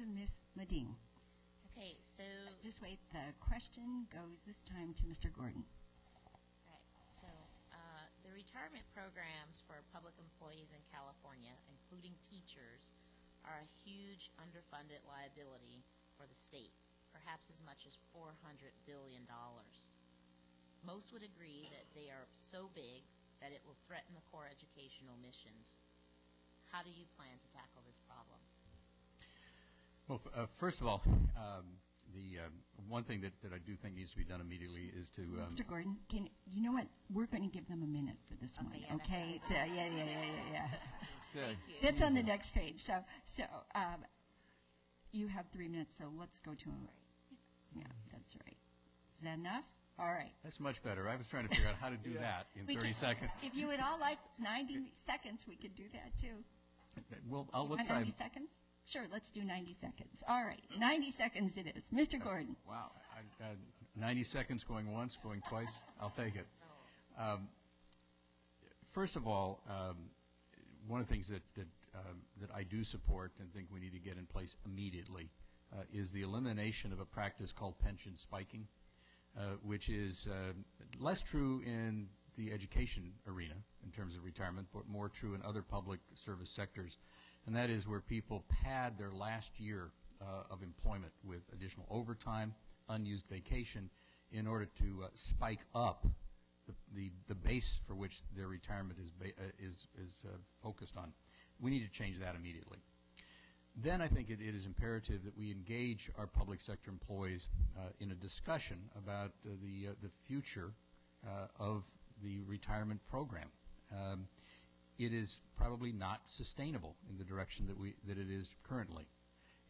to Ms. Ledeen. Okay, so Just wait. The question goes this time to Mr. Gordon. right. So the retirement programs for public employees in California, including teachers, are a huge underfunded liability for the state, perhaps as much as $400 billion. Most would agree that they are so big that it will threaten the core educational missions. How do you plan to tackle this problem? Well, first of all, the one thing that I do think needs to be done immediately is to... Mr. Gordon, you know what? We're going to give them a minute for this one, yeah, okay? that's Yeah. Thank you. That's on the next page. So you have 3 minutes, so let's go to him. Yeah, that's right. Is that enough? All right. That's much better. I was trying to figure out how to do that in 30 seconds. If you would all like 90 seconds, we could do that, too. Well, let's try... 90 seconds? Sure, let's do 90 seconds. All right, 90 seconds it is. Mr. Gordon. Wow. 90 seconds going once, going twice. I'll take it. First of all, one of the things that I do support and think we need to get in place immediately is the elimination of a practice called pension spiking, which is less true in the education arena in terms of retirement, but more true in other public service sectors. And that is where people pad their last year of employment with additional overtime, unused vacation, in order to spike up the base for which their retirement is focused on. We need to change that immediately. Then I think it is imperative that we engage our public sector employees in a discussion about the future of the retirement program. It is probably not sustainable in the direction that it is currently,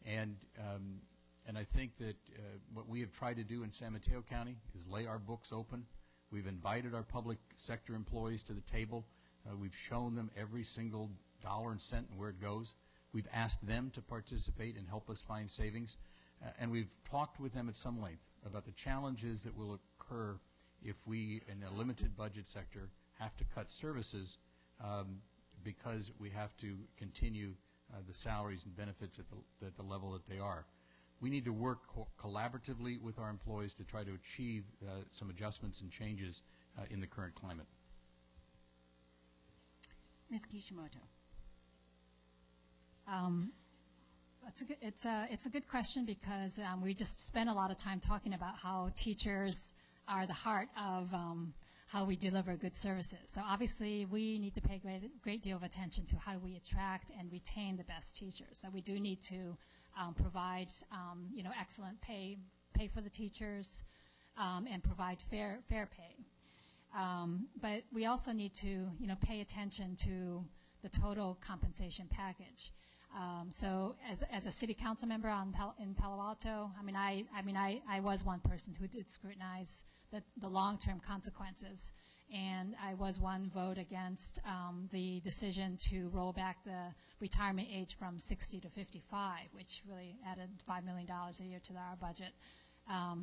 and I think that what we have tried to do in San Mateo County is lay our books open. We've invited our public sector employees to the table. We've shown them every single dollar and cent and where it goes. We've asked them to participate and help us find savings, and we've talked with them at some length about the challenges that will occur if we, in a limited budget sector, have to cut services because we have to continue the salaries and benefits at the level that they are. We need to work collaboratively with our employees to try to achieve some adjustments and changes in the current climate. Ms. Kishimoto. It's a good question because we just spent a lot of time talking about how teachers are the heart of how we deliver good services. So obviously we need to pay a great deal of attention to how we attract and retain the best teachers. So we do need to provide excellent pay for the teachers and provide fair pay. But we also need to pay attention to the total compensation package. So as a city council member in Palo Alto, I was one person who did scrutinize the long-term consequences, and I was one vote against the decision to roll back the retirement age from 60 to 55, which really added $5 million a year to our budget.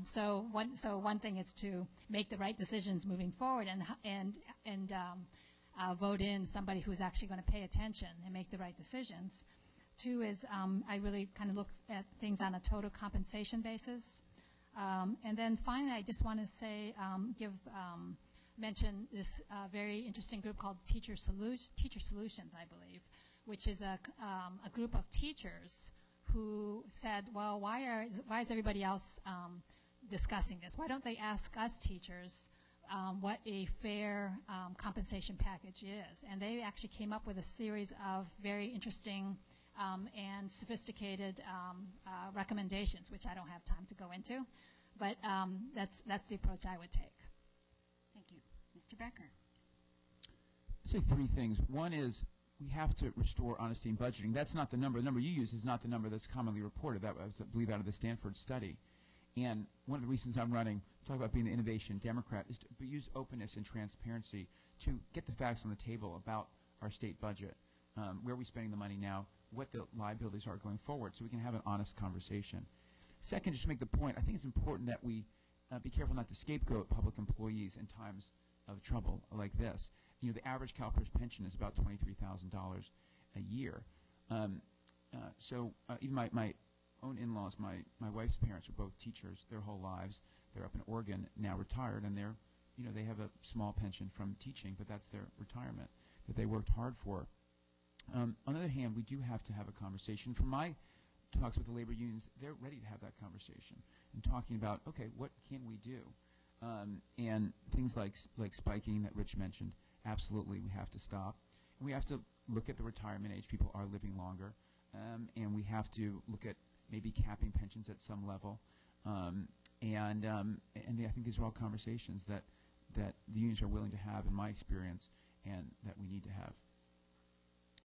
So one thing is to make the right decisions moving forward and vote in somebody who's actually going to pay attention and make the right decisions. Two is I really kind of look at things on a total compensation basis. And then finally, I just want to say, mention this very interesting group called Teacher Solutions, I believe, which is a group of teachers who said, well, why is everybody else discussing this? Why don't they ask us teachers what a fair compensation package is? And they actually came up with a series of very interesting and sophisticated recommendations, which I don't have time to go into, but that's the approach I would take. Thank you. Mr. Becker. I'd say three things. One is we have to restore honesty in budgeting. That's not the number. The number you use is not the number that's commonly reported. That was, I believe, out of the Stanford study. And one of the reasons I'm running, talk about being the innovation Democrat, is to use openness and transparency to get the facts on the table about our state budget, where are we spending the money now, what the liabilities are going forward, so we can have an honest conversation. Second, just to make the point, I think it's important that we be careful not to scapegoat public employees in times of trouble like this. You know, the average CalPERS pension is about $23,000 a year. So even my own in-laws, my wife's parents were both teachers their whole lives. They're up in Oregon, now retired, and they have a small pension from teaching, but that's their retirement that they worked hard for. On the other hand, we do have to have a conversation. From my talks with the labor unions, they're ready to have that conversation and talking about, okay, what can we do? And things like spiking that Rich mentioned, absolutely we have to stop. And we have to look at the retirement age. People are living longer. And we have to look at maybe capping pensions at some level. And I think these are all conversations that the unions are willing to have, in my experience, and that we need to have.